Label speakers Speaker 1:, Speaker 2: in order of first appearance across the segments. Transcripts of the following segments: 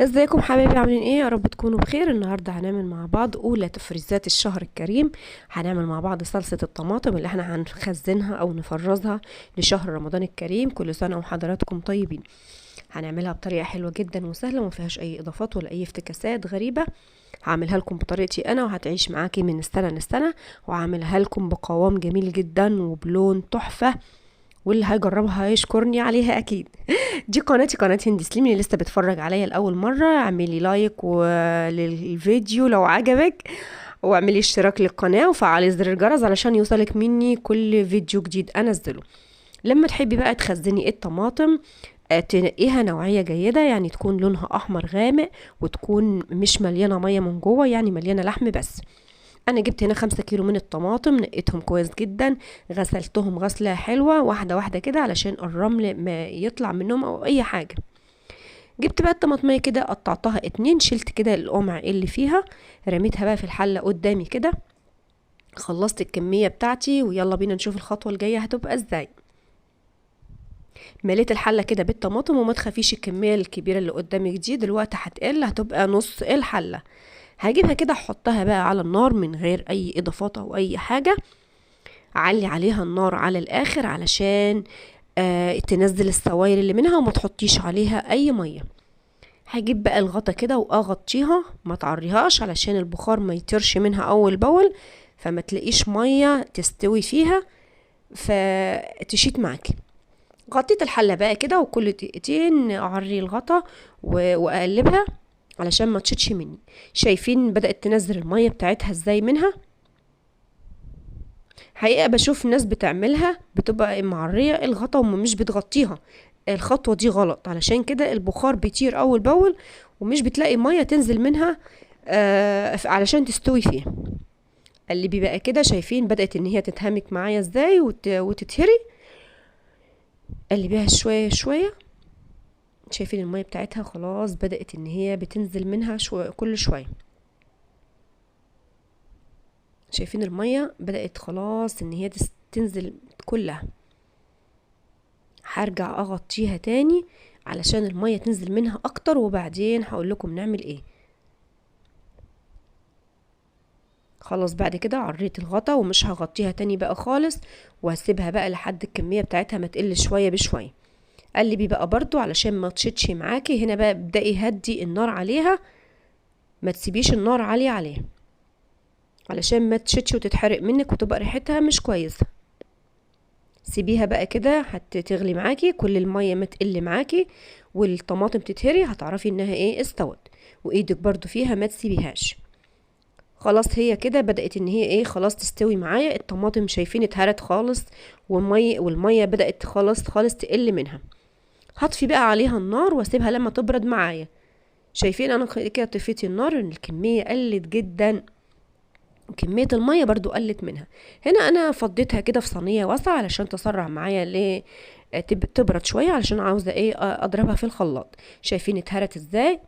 Speaker 1: ازيكم حبايبي، عاملين ايه؟ يا رب تكونوا بخير. النهارده هنعمل مع بعض اولى تفريزات الشهر الكريم. هنعمل مع بعض صلصه الطماطم اللي احنا هنخزنها او نفرزها لشهر رمضان الكريم. كل سنه وحضراتكم طيبين. هنعملها بطريقه حلوه جدا وسهله وما فيهاش اي اضافات ولا اي افتكاسات غريبه. هعملها لكم بطريقتي انا وهتعيش معاكي من السنه للسنه، وهعملها لكم بقوام جميل جدا وبلون تحفه، واللي هيجربها هيشكرني عليها اكيد. دي قناتي، قناة هندي سليم. اللي لسه بتفرج عليا لأول مرة اعملي لايك للفيديو لو عجبك، واعملي اشتراك للقناة وفعلي زر الجرس علشان يوصلك مني كل فيديو جديد انزله. لما تحبي بقى تخزني الطماطم، تنقيها نوعية جيدة، يعني تكون لونها احمر غامق وتكون مش مليانة مية من جوه، يعني مليانة لحم بس. انا جبت هنا 5 كيلو من الطماطم، نقيتهم كويس جدا، غسلتهم غسلة حلوة واحدة واحدة كده علشان الرمل ما يطلع منهم او اي حاجة. جبت بقى الطماطمية كده، قطعتها اتنين، شلت كده القمع اللي فيها، رميتها بقى في الحلة قدامي كده. خلصت الكمية بتاعتي ويلا بينا نشوف الخطوة الجاية هتبقى ازاي. مليت الحلة كده بالطماطم، وما تخافيش الكمية الكبيرة اللي قدامك دي دلوقتي هتقل، هتبقى نص الحلة. هجيبها كده احطها بقى على النار من غير اي اضافات او اي حاجة. علي عليها النار على الاخر علشان تنزل السوائل اللي منها، وما تحطيش عليها اي ميه. هجيب بقى الغطا كده واغطيها، ما تعريهاش علشان البخار ما يطيرش منها اول باول، فما تلاقيش ميه تستوي فيها فتشيط معاكي. غطيت الحله بقى كده، وكل دقيقتين اعري الغطا واقلبها علشان ما تشيطش مني. شايفين بدأت تنزل الميه بتاعتها ازاي منها؟ حقيقة بشوف ناس بتعملها بتبقى معرية الغطا ومش بتغطيها. الخطوة دي غلط، علشان كده البخار بيطير أول بأول ومش بتلاقي مية تنزل منها علشان تستوي فيها. اللي بقى كده شايفين بدأت ان هي تتهمك معايا ازاي وتتهري. اللي بيها شوية شوية. شايفين المية بتاعتها خلاص بدأت ان هي بتنزل منها كل شوية. شايفين المية بدأت خلاص ان هي تنزل كلها. هرجع اغطيها تاني علشان المية تنزل منها اكتر، وبعدين هقول لكم نعمل ايه. خلاص بعد كده عريت الغطا ومش هغطيها تاني بقى خالص، وهسيبها بقى لحد الكمية بتاعتها ما تقل شوية بشوية. قلبي بقى برضو علشان ما تشتش معاكي. هنا بقى ابدأي هدي النار عليها، ما تسيبيش النار عالية عليها علشان ما تشتش وتتحرق منك وتبقى ريحتها مش كويسة. سيبيها بقى كده هتغلي معاكي، كل المية ما تقل معاكي والطماطم تتهري هتعرفي انها ايه استوت، وايدك برضو فيها ما تسيبيهاش. خلاص هي كده بدأت ان هي ايه خلاص تستوي معايا. الطماطم شايفين اتهرت خالص، والمية بدأت خلاص خالص تقل منها. هطفي بقى عليها النار واسيبها لما تبرد معايا. شايفين انا كده طفيت النار، ان الكمية قلت جدا، كمية المية برضو قلت منها. هنا انا فضيتها كده في صينية واسعة علشان تسرع معايا ليه تبرد شوية، علشان عاوزة ايه اضربها في الخلاط. شايفين اتهرت ازاي؟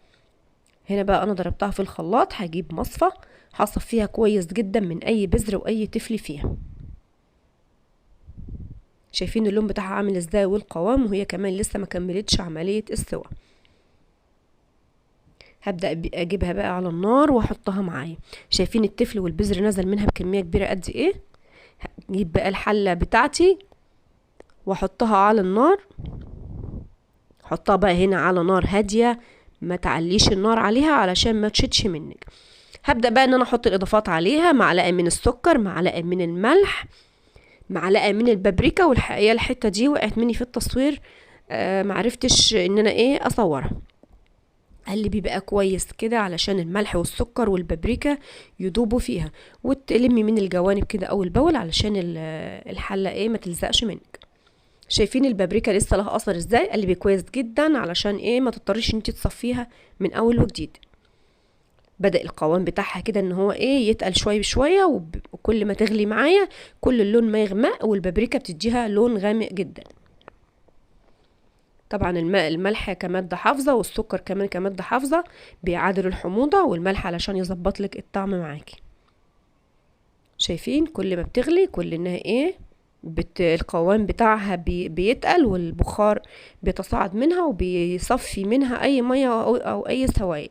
Speaker 1: هنا بقى انا ضربتها في الخلاط. هجيب مصفى هصف فيها كويس جدا من اي بذر واي تفل فيها. شايفين اللون بتاعها عامل ازاي والقوام، وهي كمان لسه ما كملتش عملية السوا. هبدأ اجيبها بقى على النار واحطها معايا. شايفين التفل والبذر نزل منها بكمية كبيرة قد ايه. هجيب بقى الحلة بتاعتي واحطها على النار. حطها بقى هنا على نار هادية، ما تعليش النار عليها علشان ما تشتش منك. هبدأ بقى ان انا احط الاضافات عليها، معلقة من السكر، معلقة من الملح، معلقة من البابريكا. والحقيقة الحتة دي وقعت مني في التصوير، معرفتش ان انا ايه اصورها. قلبي بقى كويس كده علشان الملح والسكر والبابريكا يدوبوا فيها، وتلمي من الجوانب كده اول باول علشان الحلة ايه ما تلزقش منك. شايفين البابريكا لسه لها اثر ازاي؟ قلبي كويس جدا علشان ايه ما تضطريش انت تصفيها من اول وجديد. بدأ القوام بتاعها كده ان هو ايه يتقل شويه بشويه، وكل ما تغلي معايا كل اللون ما يغمق، والبابريكا بتديها لون غامق جدا. طبعا الملح كمادة حافظة، والسكر كمان كمادة حافظة بيعادل الحموضة، والملح علشان يظبط لك الطعم معاكي. شايفين كل ما بتغلي كل انها ايه القوام بتاعها بيتقل، والبخار بيتصاعد منها وبيصفي منها اي مية او اي سوائل،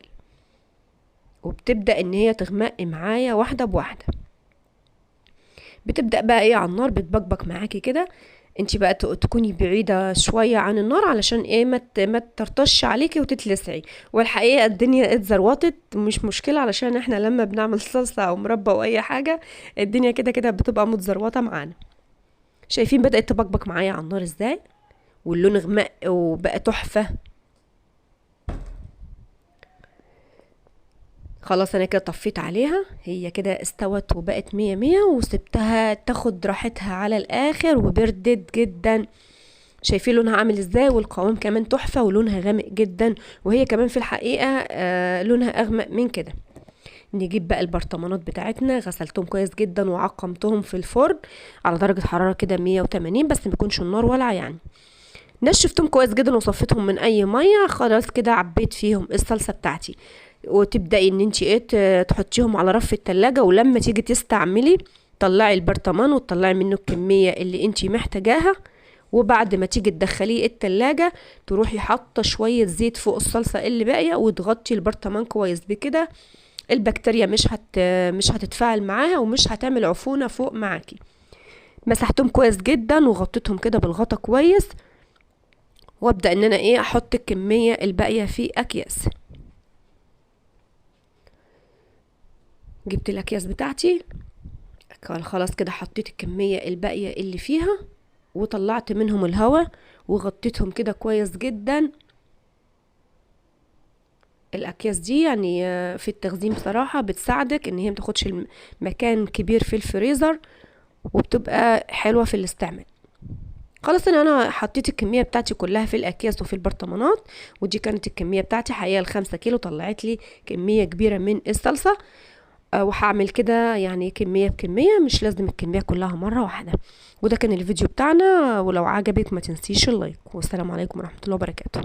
Speaker 1: وبتبدأ ان هي تغمق معايا واحدة بواحدة. بتبدأ بقى ايه على النار بتبقبق معاكي كده. انتي بقى تكوني بعيدة شوية عن النار علشان ايه ما تطرطش عليكي وتتلسعي. والحقيقة الدنيا اتزروطت، مش مشكلة، علشان احنا لما بنعمل صلصة او مربى او اي حاجة الدنيا كده كده بتبقى متزروطة معانا. شايفين بدأت تبقبق معايا على النار ازاي، واللون غمق وبقى تحفة. خلاص انا كده طفيت عليها، هي كده استوت وبقت مية مية، وسبتها تاخد راحتها على الاخر وبردت جدا. شايفين لونها عامل ازاي، والقوام كمان تحفة ولونها غامق جدا، وهي كمان في الحقيقة لونها اغمق من كده. نجيب بقى البرطمانات بتاعتنا، غسلتهم كويس جدا وعقمتهم في الفرن على درجة حرارة كده 180، بس ما يكونش النار والعة يعني. نشفتهم كويس جدا وصفيتهم من اي ميه. خلاص كده عبيت فيهم الصلصه بتاعتي، وتبداي ان انت ايه تحطيهم على رف التلاجة، ولما تيجي تستعملي طلعي البرطمان وتطلعي منه الكميه اللي انت محتاجاها. وبعد ما تيجي تدخليه التلاجة تروحي حاطه شويه زيت فوق الصلصه اللي باقيه، وتغطي البرطمان كويس. بكده البكتيريا مش هتتفاعل معاها ومش هتعمل عفونه فوق معاكي. مسحتهم كويس جدا وغطيتهم كده بالغطا كويس، وابدا ان انا ايه احط الكميه الباقيه في اكياس. جبت الاكياس بتاعتي، خلاص كده حطيت الكميه الباقيه اللي فيها، وطلعت منهم الهواء وغطيتهم كده كويس جدا. الاكياس دي يعني في التخزين بصراحه بتساعدك ان هي متاخدش مكان كبير في الفريزر، وبتبقى حلوه في الاستعمال. خلاص انا حطيت الكميه بتاعتي كلها في الاكياس وفي البرطمانات، ودي كانت الكميه بتاعتي حقيقه ال5 كيلو، طلعت لي كميه كبيره من الصلصه. وهعمل كده يعني كميه بكميه، مش لازم الكميه كلها مره واحده. وده كان الفيديو بتاعنا، ولو عجبك ما تنسيش اللايك، والسلام عليكم ورحمه الله وبركاته.